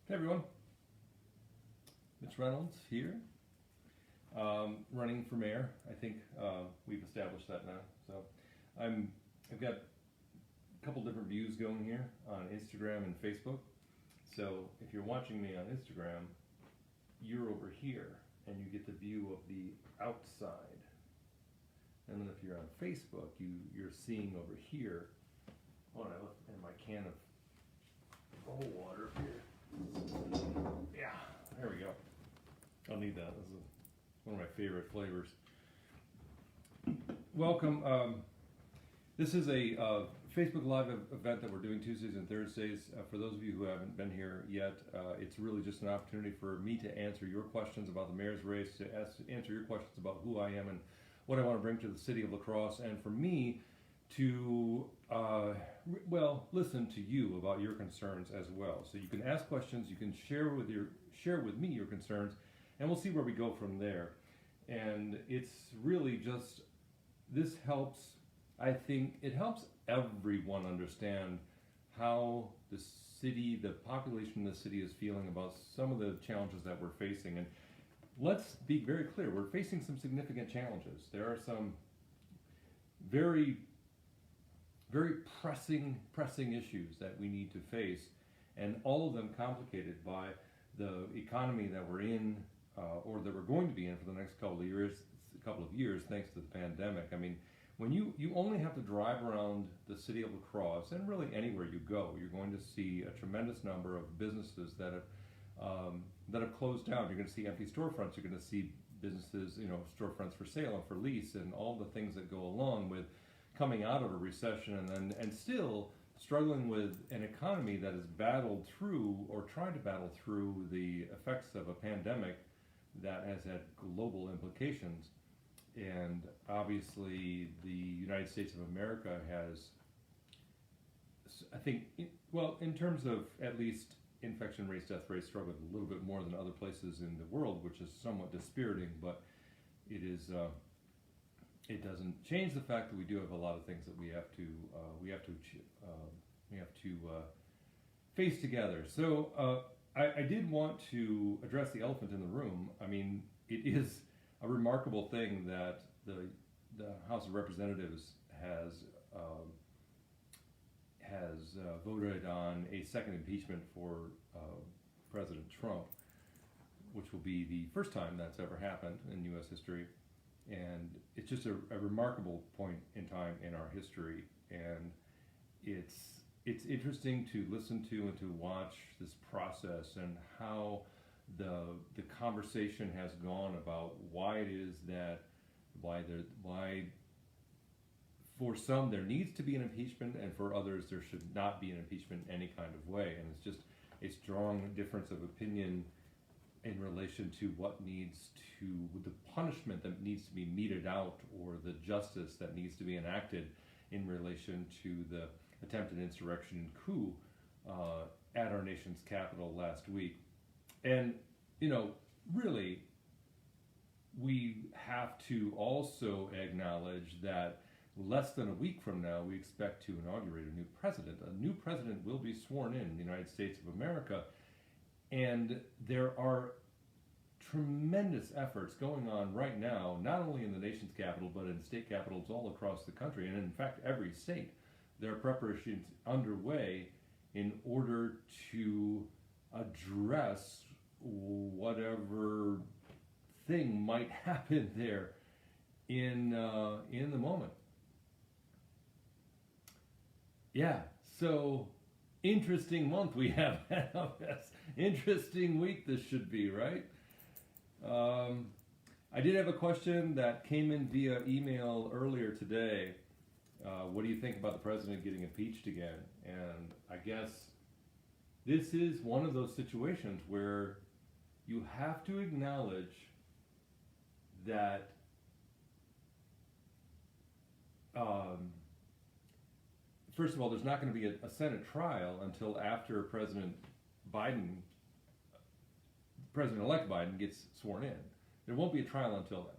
Hey everyone, Mitch Reynolds here, running for mayor. I think we've established that now. So I've got a couple different views going here on Instagram and Facebook. So if you're watching me on Instagram, you're over here and you get the view of the outside. And then if you're on Facebook, you're seeing over here. Oh, and I left in my can of bottled water here. Yeah, there we go. I'll need that. This is one of my favorite flavors. Welcome. This is a Facebook Live event that we're doing Tuesdays and Thursdays. For those of you who haven't been here yet, it's really just an opportunity for me to answer your questions about the mayor's race, to answer your questions about who I am and what I want to bring to the city of La Crosse, and for me to listen to you about your concerns as well. So you can ask questions, you can share with me your concerns, and we'll see where we go from there. And it's really just, this helps, I think it helps everyone understand how the city, the population of the city is feeling about some of the challenges that we're facing. And let's be very clear, we're facing some significant challenges. There are some very pressing issues that we need to face, and all of them complicated by the economy that we're in, or that we're going to be in for the next couple of years, thanks to the pandemic. I mean, when you only have to drive around the city of La Crosse, and really anywhere you go, you're going to see a tremendous number of businesses that have closed down. You're going to see empty storefronts. You're going to see businesses, storefronts for sale and for lease, and all the things that go along with coming out of a recession and still struggling with an economy that has battled through, or tried to battle through, the effects of a pandemic that has had global implications. And obviously the United States of America has, I think, in terms of at least infection rates, death rates, struggled a little bit more than other places in the world, which is somewhat dispiriting, but it is it doesn't change the fact that we do have a lot of things that we have to face together. So I did want to address the elephant in the room. I mean, it is a remarkable thing that the House of Representatives has voted on a second impeachment for President Trump, which will be the first time that's ever happened in U.S. history. And it's just a remarkable point in time in our history, and it's interesting to listen to and to watch this process and how the conversation has gone about why it is that why for some there needs to be an impeachment, and for others there should not be an impeachment in any kind of way. And it's just a strong difference of opinion in relation to the punishment that needs to be meted out, or the justice that needs to be enacted in relation to the attempted insurrection and coup at our nation's capital last week. And, really, we have to also acknowledge that less than a week from now, we expect to inaugurate a new president. A new president will be sworn in the United States of America. And there are tremendous efforts going on right now, not only in the nation's capital, but in state capitals all across the country, and in fact every state. There are preparations underway in order to address whatever thing might happen there in the moment. Yeah, so interesting month we have ahead of us. Interesting week this should be, right? I did have a question that came in via email earlier today. What do you think about the president getting impeached again? And I guess this is one of those situations where you have to acknowledge that first of all, there's not going to be a Senate trial until after President-elect Biden gets sworn in. There won't be a trial until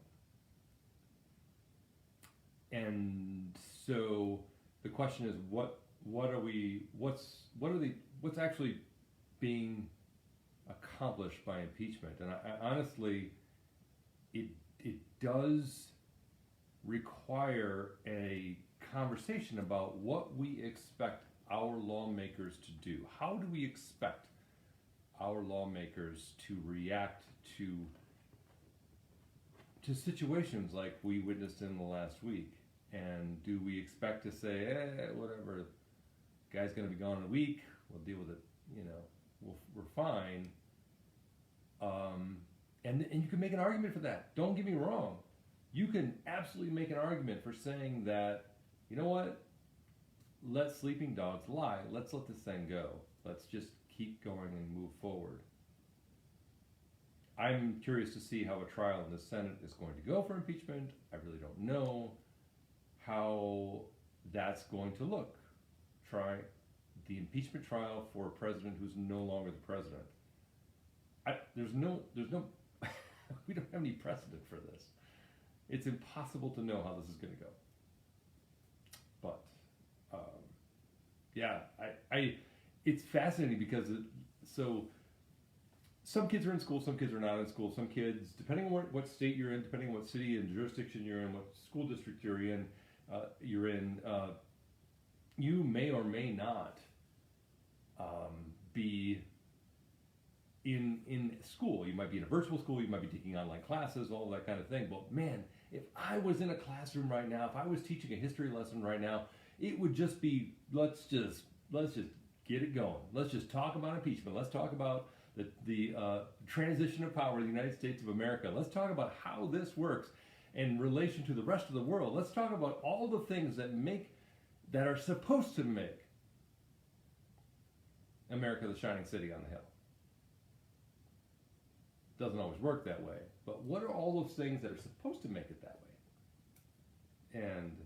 then. And so the question is, what's actually being accomplished by impeachment. And I honestly, it does require a conversation about what we expect our lawmakers to do. How do we expect our lawmakers to react to situations like we witnessed in the last week? And do we expect to say, whatever, guy's going to be gone in a week, we'll deal with it, we're fine. And you can make an argument for that. Don't get me wrong. You can absolutely make an argument for saying that, you know what, let sleeping dogs lie. Let's let this thing go. Let's just keep going and move forward. I'm curious to see how a trial in the Senate is going to go for impeachment. I really don't know how that's going to look. Try the impeachment trial for a president who's no longer the president. There's no we don't have any precedent for this. It's impossible to know how this is going to go. But it's fascinating because so some kids are in school, some kids are not in school. Some kids, depending on what state you're in, depending on what city and jurisdiction you're in, what school district you're in, you may or may not be in school. You might be in a virtual school, you might be taking online classes, all that kind of thing. But man, if I was in a classroom right now, if I was teaching a history lesson right now, it would just be, let's just get it going. Let's just talk about impeachment. Let's talk about the transition of power in the United States of America. Let's talk about how this works in relation to the rest of the world. Let's talk about all the things that are supposed to make America the shining city on the hill. Doesn't always work that way, but what are all those things that are supposed to make it that way? And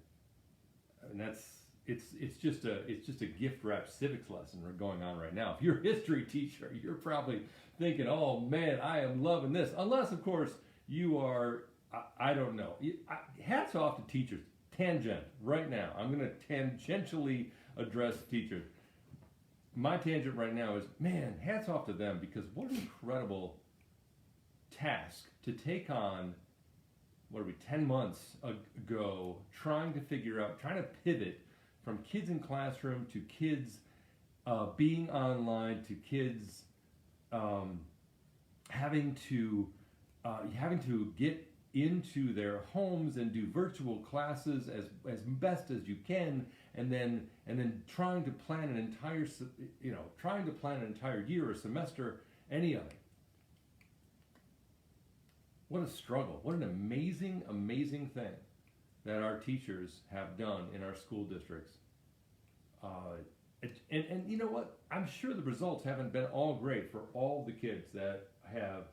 it's just a gift wrapped civics lesson going on right now. If you're a history teacher, you're probably thinking, "Oh man, I am loving this." Unless, of course, you are. I don't know. Hats off to teachers. Tangent right now. I'm going to tangentially address teachers. My tangent right now is, man, hats off to them, because what an incredible task to take on, 10 months ago, trying to pivot from kids in classroom to kids being online to kids having to get into their homes and do virtual classes as best as you can, and then trying to plan an entire year or semester, any of it. What a struggle. What an amazing, amazing thing that our teachers have done in our school districts. And you know what? I'm sure the results haven't been all great for all the kids that have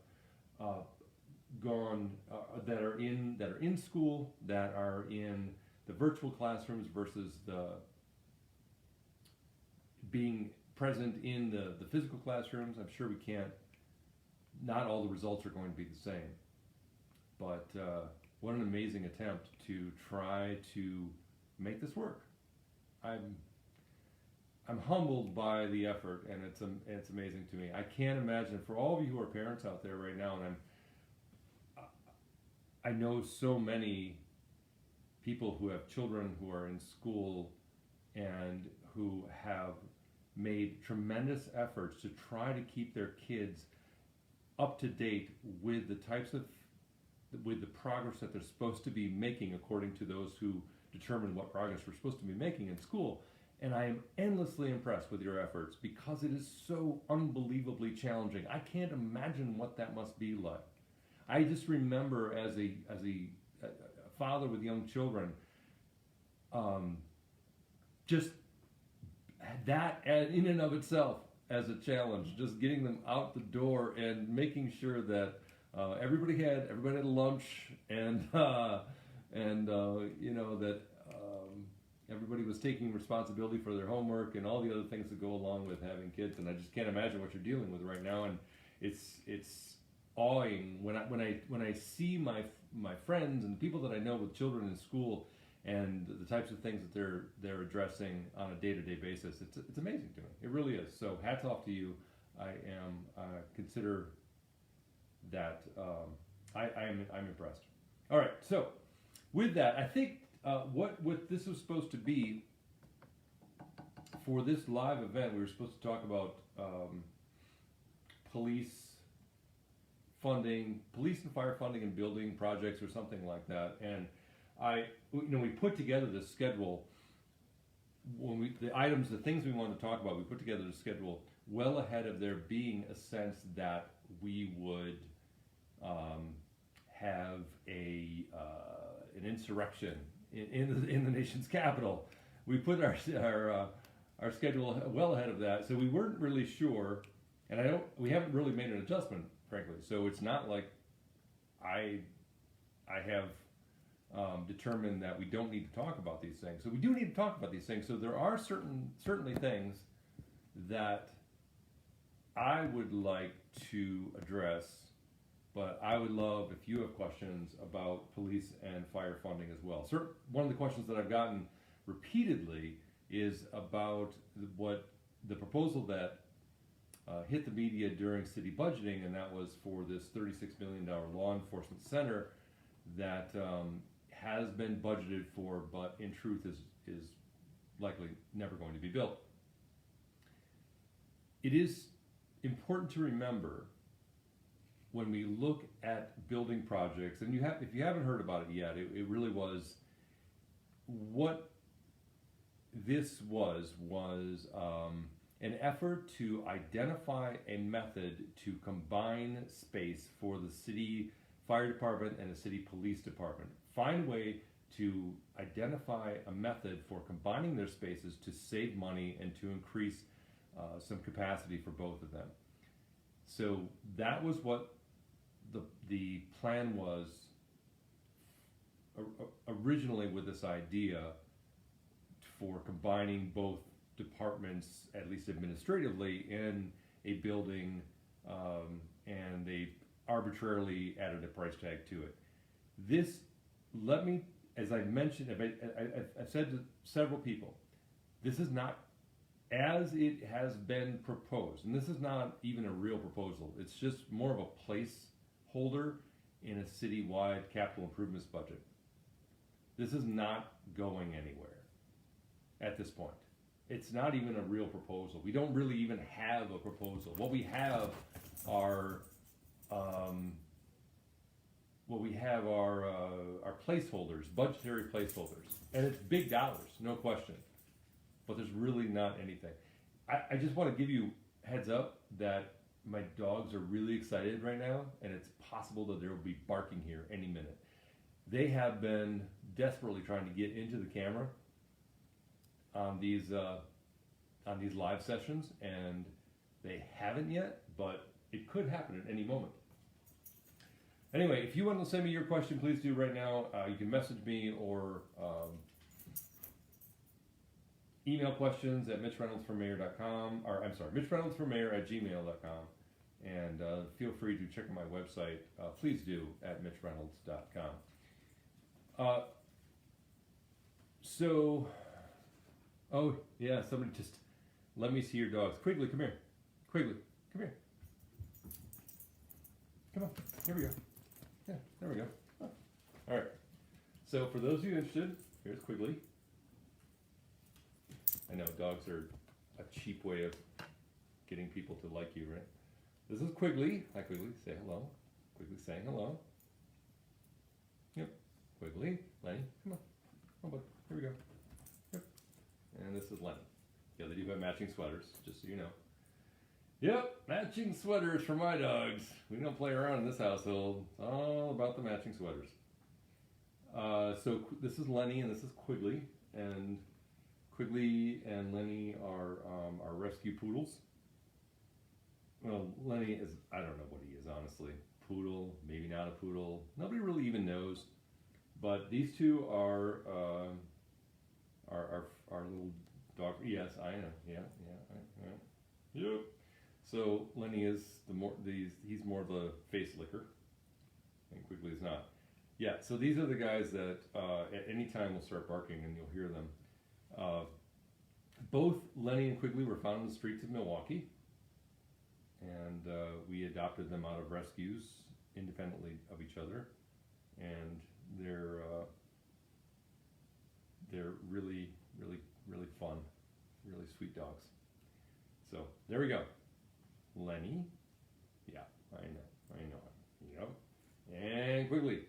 gone, that are in school, that are in the virtual classrooms versus the being present in the physical classrooms. I'm sure not all the results are going to be the same. But what an amazing attempt to try to make this work. I'm humbled by the effort, and it's amazing to me. I can't imagine, for all of you who are parents out there right now, and I know so many people who have children who are in school and who have made tremendous efforts to try to keep their kids up to date with the progress that they're supposed to be making according to those who determine what progress we're supposed to be making in school. And I am endlessly impressed with your efforts, because it is so unbelievably challenging. I can't imagine what that must be like. I just remember as a father with young children, just that in and of itself as a challenge, just getting them out the door and making sure that everybody had lunch, and that everybody was taking responsibility for their homework and all the other things that go along with having kids. And I just can't imagine what you're dealing with right now. And it's awing when I see my friends and the people that I know with children in school and the types of things that they're addressing on a day-to-day basis. It's amazing to me. It really is. So hats off to you. I am consider that I'm impressed. All right, so with that, I think what this was supposed to be for this live event, we were supposed to talk about police funding, police and fire funding and building projects or something like that. And we put together this schedule when the things we wanted to talk about. We put together the schedule well ahead of there being a sense that we would have an insurrection in the nation's capital. We put our schedule well ahead of that, so we weren't really sure, and we haven't really made an adjustment, frankly. So it's not like I have determined that we don't need to talk about these things. So we do need to talk about these things. So there are certainly things that I would like to address, but I would love if you have questions about police and fire funding as well. One of the questions that I've gotten repeatedly is about what the proposal that hit the media during city budgeting, and that was for this $36 million law enforcement center that has been budgeted for, but in truth is likely never going to be built. It is important to remember when we look at building projects, and if you haven't heard about it yet, it really was what this was an effort to identify a method to combine space for the city fire department and the city police department. Find a way to identify a method for combining their spaces to save money and to increase some capacity for both of them. So that was what the plan was originally, with this idea for combining both departments, at least administratively, in a building, and they arbitrarily added a price tag to it. As I mentioned, I've said to several people, this is not as it has been proposed, and this is not even a real proposal. It's just more of a placeholder in a citywide capital improvements budget. This is not going anywhere at this point. It's not even a real proposal. We don't really even have a proposal. What we have are placeholders, budgetary placeholders, and it's big dollars, no question. But there's really not anything. I just want to give you heads up that my dogs are really excited right now, and it's possible that there will be barking here any minute. They have been desperately trying to get into the camera on these live sessions, and they haven't yet, but it could happen at any moment. Anyway, if you want to send me your question, please do right now. You can message me or email questions at mitchreynoldsformayor.com, or I'm sorry, mitchreynoldsformayor@gmail.com, and feel free to check out my website. Please do at mitchreynolds.com. Oh yeah, somebody just let me see your dogs. Quigley, come here. Quigley, come here. Come on, here we go. Yeah, there we go. Oh. All right. So for those of you interested, here's Quigley. I know dogs are a cheap way of getting people to like you, right? This is Quigley. Hi, Quigley. Say hello. Quigley saying hello. Yep. Quigley. Lenny, come on. Come on, bud. Here we go. Yep. And this is Lenny. Yeah, they do have matching sweaters, just so you know. Yep, matching sweaters for my dogs. We don't play around in this household. It's all about the matching sweaters. So this is Lenny and this is Quigley. And Quigley and Lenny are rescue poodles. Well, Lenny is, I don't know what he is, honestly. Poodle, maybe not a poodle. Nobody really even knows. But these two are little dog. Yes, I know. Yeah. Yep. So Lenny is he's more of a face licker, and Quigley is not. Yeah. So these are the guys that at any time will start barking, and you'll hear them. Both Lenny and Quigley were found in the streets of Milwaukee. and we adopted them out of rescues independently of each other, and they're really, really, really fun, really sweet dogs. So there we go. Lenny, yeah, I know. Yep, and quickly.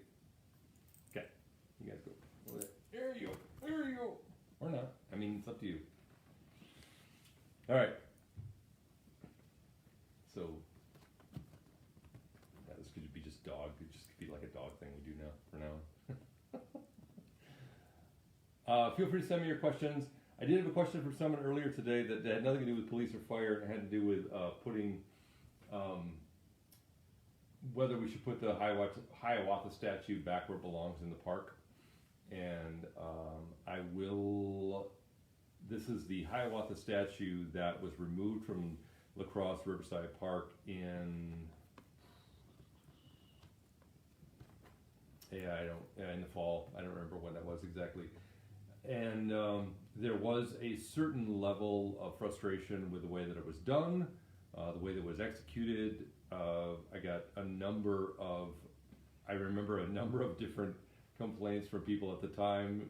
Okay, you guys go over there. There you go, or not. I mean, it's up to you. All right. So, yeah, this could be just dog. It just could be like a dog thing we do now, for now. Feel free to send me your questions. I did have a question from someone earlier today that had nothing to do with police or fire. It had to do with putting, whether we should put the Hiawatha statue back where it belongs in the park. And I will, this is the Hiawatha statue that was removed from La Crosse Riverside Park in in the fall. I don't remember when that was exactly. And there was a certain level of frustration with the way that it was done, the way that it was executed. I remember a number of different complaints from people at the time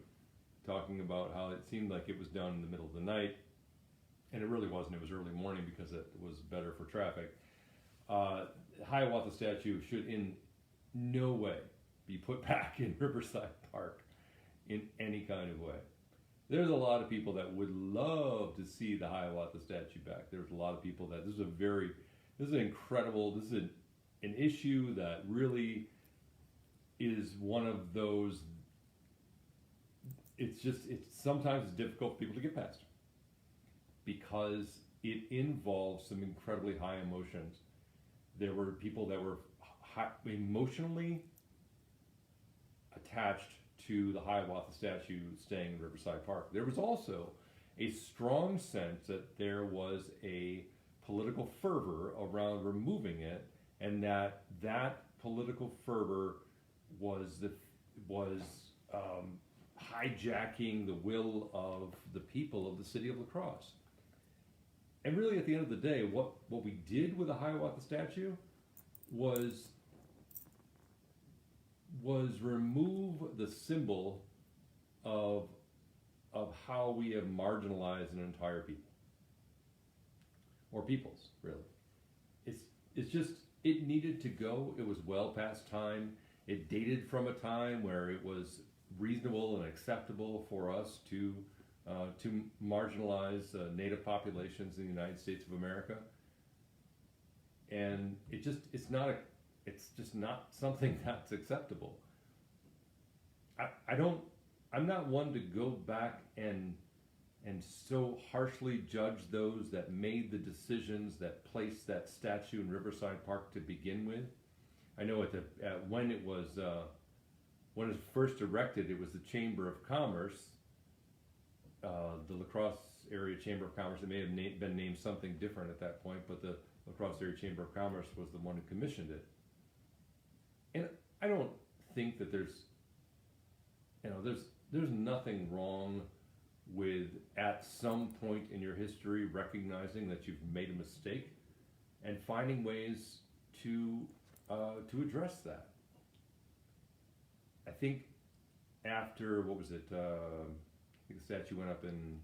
talking about how it seemed like it was done in the middle of the night. And it really wasn't. It was early morning because it was better for traffic. Hiawatha statue should in no way be put back in Riverside Park in any kind of way. There's a lot of people that would love to see the Hiawatha statue back. There's a lot of people that this is an issue that really is one of those, it's sometimes difficult for people to get past because it involves some incredibly high emotions. There were people that were emotionally attached to the Hiawatha statue staying in Riverside Park. There was also a strong sense that there was a political fervor around removing it, and that political fervor was hijacking the will of the people of the city of La Crosse. And really, at the end of the day, what we did with the Hiawatha statue was remove the symbol of how we have marginalized an entire people, or peoples, really. It's just, it needed to go. It was well past time. It dated from a time where it was reasonable and acceptable for us to marginalize native populations in the United States of America. And it's just not something that's acceptable. I'm not one to go back and so harshly judge those that made the decisions that placed that statue in Riverside Park to begin with. I know when it was first erected, it was the Chamber of Commerce, the La Crosse Area Chamber of Commerce. It may have been named something different at that point, but the La Crosse Area Chamber of Commerce was the one who commissioned it. And I don't think that there's nothing wrong with, at some point in your history, recognizing that you've made a mistake and finding ways to address that. I think after, what was it, I think the statue went up in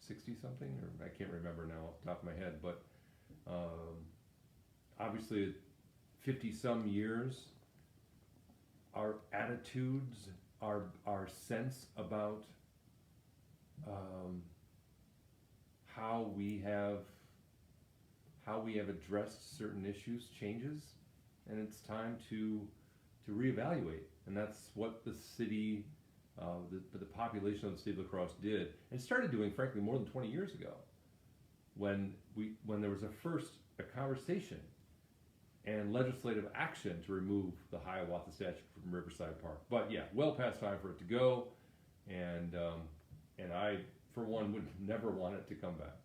60 something, or I can't remember now off the top of my head, but obviously 50 some years, our attitudes, our sense about how we have addressed certain issues changes, and it's time to reevaluate. And that's what the city, the population of the city of La Crosse did, and started doing, frankly, more than 20 years ago, when there was a conversation and legislative action to remove the Hiawatha statue from Riverside Park. But yeah, well past time for it to go, and I, for one, would never want it to come back.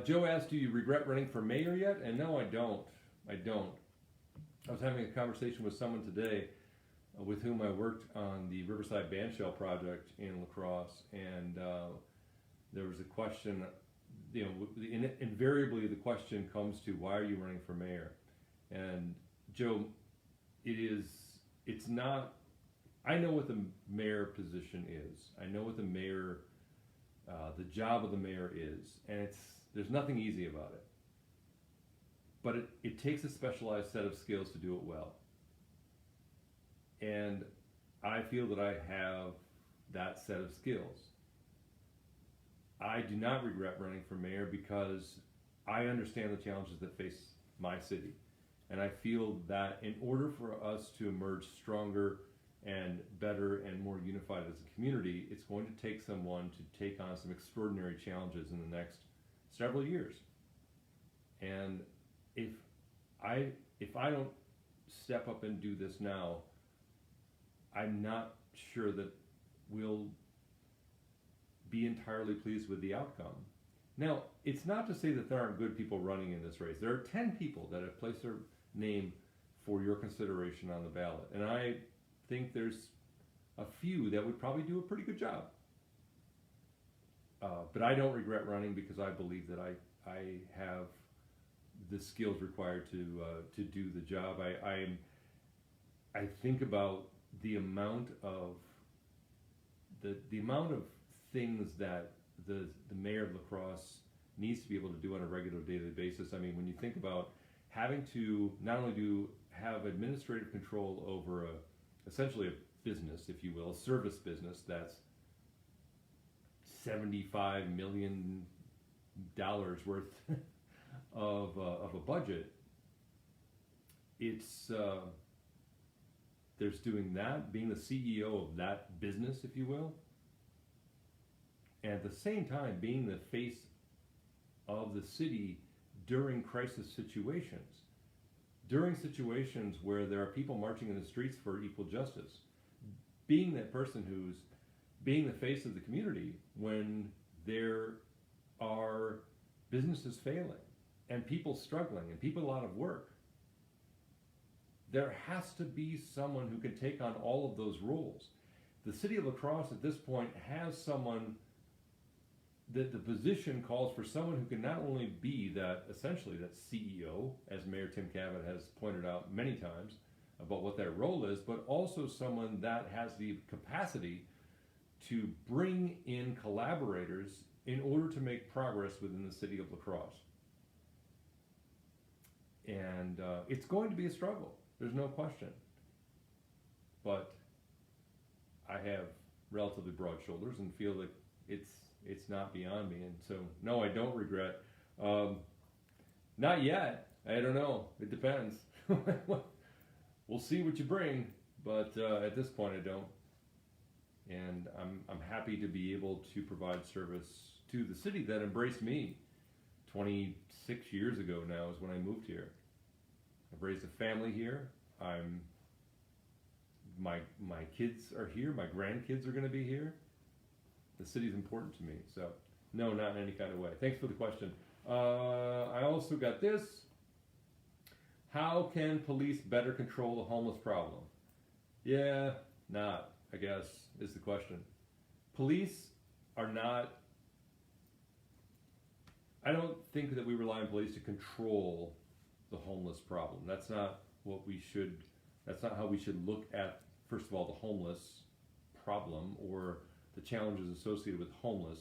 Joe asked, do you regret running for mayor yet? And no, I don't. I was having a conversation with someone today with whom I worked on the Riverside Bandshell project in La Crosse, and there was a question invariably the question comes to, why are you running for mayor? And Joe, it's not, I know what the mayor position is. I know what the mayor, the job of the mayor is, and there's nothing easy about it. But it takes a specialized set of skills to do it well. And I feel that I have that set of skills. I do not regret running for mayor because I understand the challenges that face my city. And I feel that in order for us to emerge stronger and better and more unified as a community, it's going to take someone to take on some extraordinary challenges in the next several years. And if I don't step up and do this now, I'm not sure that we'll be entirely pleased with the outcome. Now, it's not to say that there aren't good people running in this race. There are 10 people that have placed their name for your consideration on the ballot. And I think there's a few that would probably do a pretty good job. But I don't regret running because I believe that I have the skills required to do the job. I think about the amount of things that the mayor of La Crosse needs to be able to do on a regular daily basis. I mean, when you think about having to not only have administrative control over essentially a business, if you will, a service business that's $75 million worth of a budget. There's doing that, being the CEO of that business, if you will, and at the same time being the face of the city during crisis situations, during situations where there are people marching in the streets for equal justice, being that person who's being the face of the community when there are businesses failing and people struggling and people out of work. There has to be someone who can take on all of those roles. The city of La Crosse at this point has someone that the position calls for someone who can not only be that, essentially that CEO, as Mayor Tim Cavett has pointed out many times about what that role is, but also someone that has the capacity to bring in collaborators in order to make progress within the city of La Crosse. And it's going to be a struggle. There's no question. But I have relatively broad shoulders and feel that it's not beyond me. And so, no, I don't regret. Not yet. I don't know. It depends. We'll see what you bring. But at this point, I don't. And I'm happy to be able to provide service to the city that embraced me 26 years ago now is when I moved here. I've raised a family here. My kids are here. My grandkids are going to be here. The city's important to me. So, no, not in any kind of way. Thanks for the question. I also got this. How can police better control the homeless problem? Yeah, not, I guess, is the question. Police are not, I don't think that we rely on police to control the homeless problem. That's not how we should look at, first of all, the homeless problem or the challenges associated with homeless.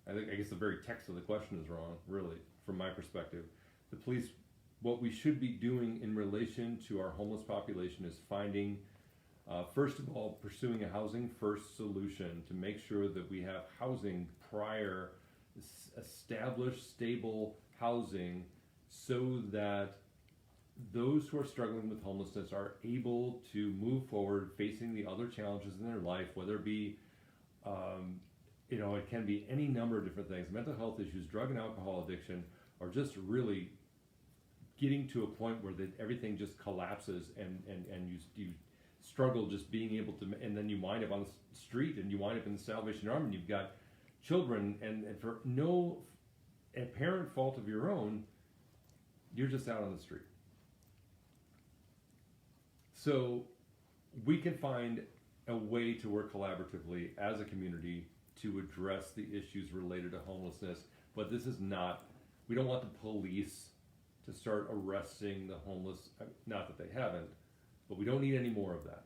I guess the very text of the question is wrong, really, from my perspective. The police, what we should be doing in relation to our homeless population is finding, first of all, pursuing a housing first solution to make sure that we have housing prior, established, stable housing, so that those who are struggling with homelessness are able to move forward facing the other challenges in their life, whether it be, it can be any number of different things, mental health issues, drug and alcohol addiction, or just really getting to a point where everything just collapses and you struggle just being able to, and then you wind up on the street and you wind up in the Salvation Army and you've got children and for no apparent fault of your own, you're just out on the street. So we can find a way to work collaboratively as a community to address the issues related to homelessness, but this is not, we don't want the police to start arresting the homeless, not that they haven't, but we don't need any more of that.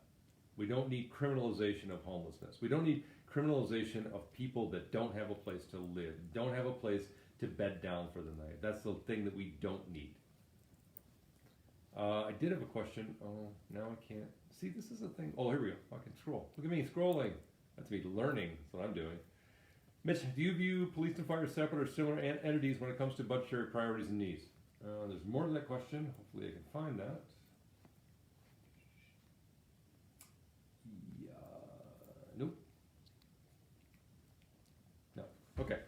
We don't need criminalization of homelessness. We don't need criminalization of people that don't have a place to live, don't have a place to bed down for the night. That's the thing that we don't need. I did have a question. Oh, now I can't. See, this is a thing. Oh, here we go. I can scroll. Look at me scrolling. That's me learning. That's what I'm doing. Mitch, do you view police and fire as separate or similar entities when it comes to budgetary priorities and needs? There's more to that question. Hopefully I can find that. Nope. No. Okay.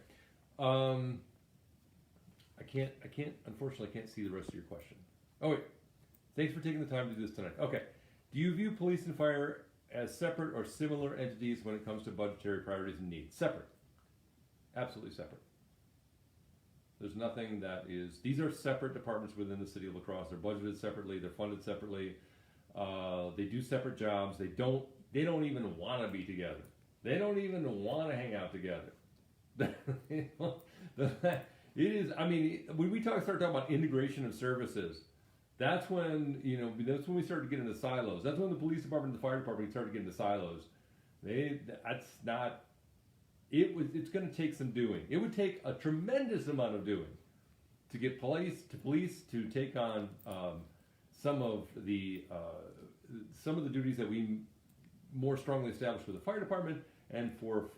Unfortunately, I can't see the rest of your question. Oh, wait. Thanks for taking the time to do this tonight. Okay. Do you view police and fire as separate or similar entities when it comes to budgetary priorities and needs? Separate. Absolutely separate. There's nothing that is, these are separate departments within the city of La Crosse. They're budgeted separately, they're funded separately, they do separate jobs, they don't even want to be together. They don't even want to hang out together. It is, I mean, when we start talking about integration of services, that's when, that's when we start to get into silos. That's when the police department and the fire department start to get into silos. It's going to take some doing. It would take a tremendous amount of doing to get police to take on some of the duties that we more strongly established for the fire department, and for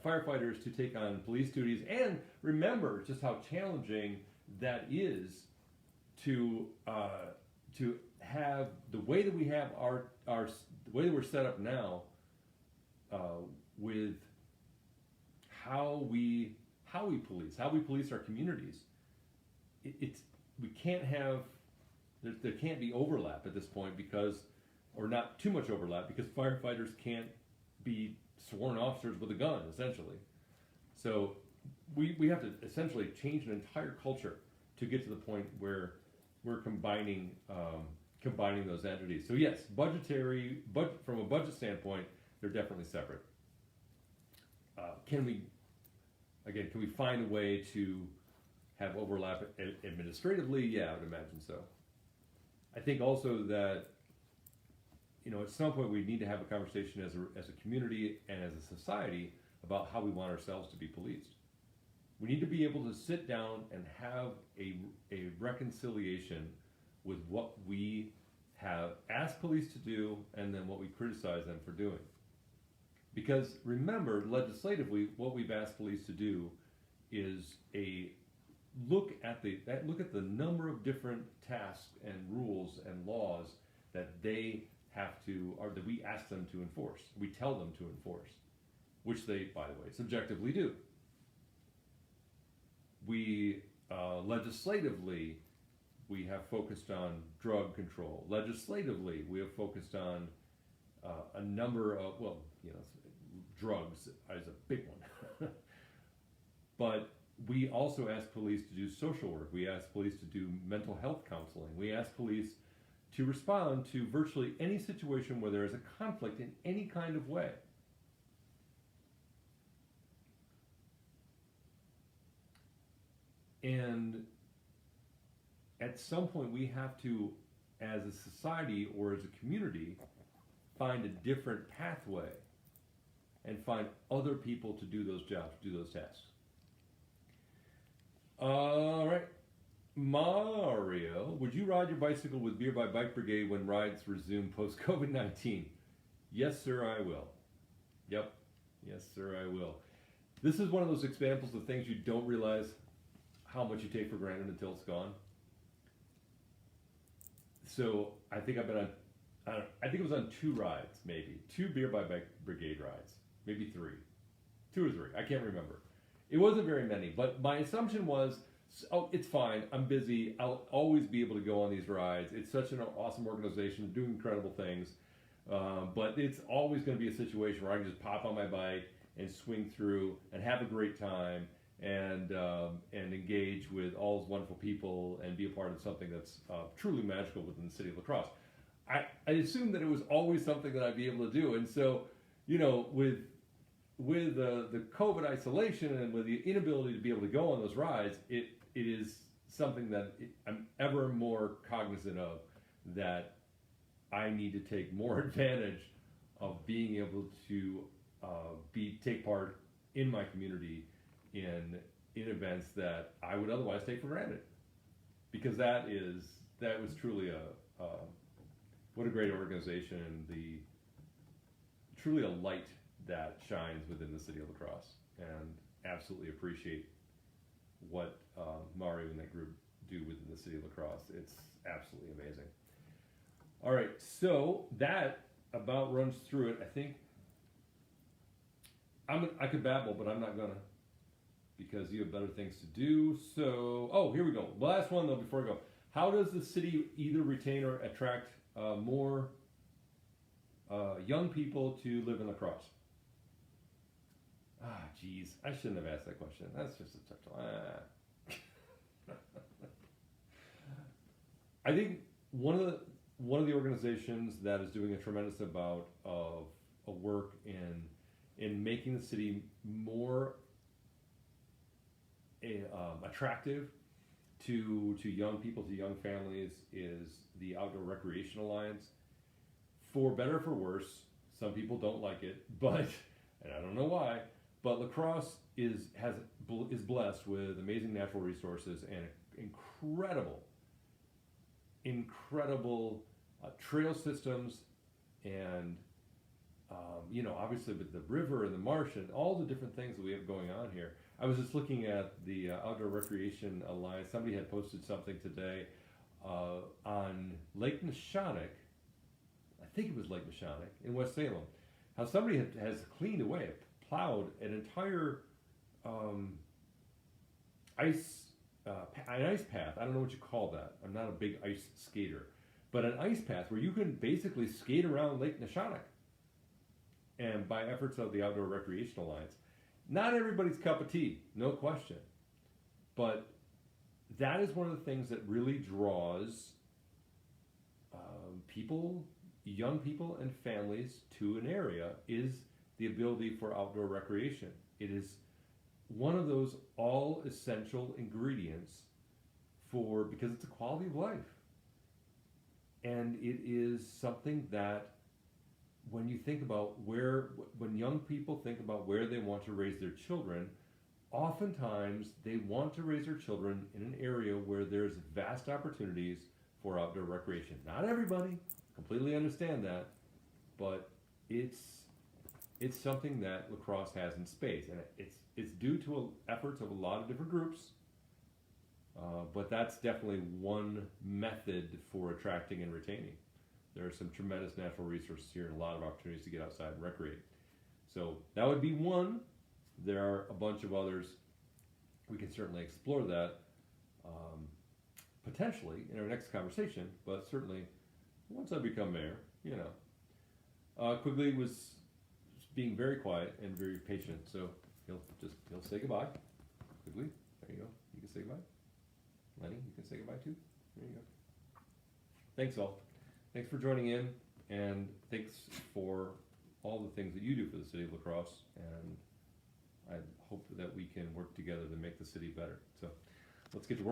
firefighters to take on police duties. And remember just how challenging that is to have the way that we have the way that we're set up now. With how we police our communities, we can't have, there can't be overlap at this point, or not too much overlap, because firefighters can't be sworn officers with a gun, essentially. So we have to essentially change an entire culture to get to the point where we're combining those entities. So yes, from a budget standpoint, they're definitely separate. Can we find a way to have overlap administratively? Yeah, I would imagine so. I think also that, at some point we need to have a conversation as a community and as a society about how we want ourselves to be policed. We need to be able to sit down and have a reconciliation with what we have asked police to do and then what we criticize them for doing. Because remember, legislatively, what we've asked police to do is look at the number of different tasks and rules and laws that they have to, or that we ask them to enforce. We tell them to enforce, which they, by the way, subjectively do. We legislatively, we have focused on drug control. Legislatively, we have focused on a number of, drugs is a big one. But we also ask police to do social work. We ask police to do mental health counseling. We ask police to respond to virtually any situation where there is a conflict in any kind of way. And at some point we have to, as a society or as a community, find a different pathway and find other people to do those jobs, do those tasks. All right. Mario, would you ride your bicycle with Beer by Bike Brigade when rides resume post-COVID-19? Yes, sir, I will. Yep. Yes, sir, I will. This is one of those examples of things you don't realize how much you take for granted until it's gone. So I think I've been on, I think it was on 2 rides, maybe. 2 Beer by Bike Brigade rides. Maybe 3. 2 or 3. I can't remember. It wasn't very many, but my assumption was, oh, it's fine. I'm busy. I'll always be able to go on these rides. It's such an awesome organization, doing incredible things. But it's always going to be a situation where I can just pop on my bike and swing through and have a great time and engage with all those wonderful people and be a part of something that's truly magical within the city of La Crosse. I assumed that it was always something that I'd be able to do. And so, with the COVID isolation and with the inability to be able to go on those rides, it is something that I'm ever more cognizant of, that I need to take more advantage of being able to take part in my community in events that I would otherwise take for granted, because that was truly what a great organization, and truly a light that shines within the city of La Crosse, and absolutely appreciate what Mario and that group do within the city of La Crosse. It's absolutely amazing. All right, so that about runs through it. I think I could babble, but I'm not gonna, because you have better things to do. So, here we go. Last one though before we go. How does the city either retain or attract more young people to live in La Crosse? Geez, I shouldn't have asked that question. That's just a tough one. I think one of the organizations that is doing a tremendous amount of work in making the city more attractive to young people, to young families, is the Outdoor Recreation Alliance. For better or for worse, some people don't like it, but, and I don't know why, but La Crosse is blessed with amazing natural resources and incredible trail systems, and obviously with the river and the marsh and all the different things that we have going on here. I was just looking at the Outdoor Recreation Alliance. Somebody had posted something today on Lake Neshonoc. I think it was Lake Neshonoc in West Salem. How somebody has cleaned away, plowed an entire ice path. I don't know what you call that. I'm not a big ice skater, but an ice path where you can basically skate around Lake Neshonoc. And by efforts of the Outdoor Recreation Alliance. Not everybody's cup of tea, no question. But that is one of the things that really draws young people and families to an area, is the ability for outdoor recreation. It is one of those all essential ingredients because it's a quality of life. And it is something that when you think about when young people think about where they want to raise their children, oftentimes they want to raise their children in an area where there's vast opportunities for outdoor recreation. Not everybody, completely understand that, but it's something that La Crosse has in space, and it's due to efforts of a lot of different groups, but that's definitely one method for attracting and retaining. There are some tremendous natural resources here and a lot of opportunities to get outside and recreate. So that would be one. There are a bunch of others. We can certainly explore that potentially in our next conversation, but certainly once I become mayor, Quigley was being very quiet and very patient, so he'll say goodbye. Quigley, there you go. You can say goodbye. Lenny, you can say goodbye too. There you go. Thanks all. Thanks for joining in, and thanks for all the things that you do for the city of La Crosse, and I hope that we can work together to make the city better. So let's get to work.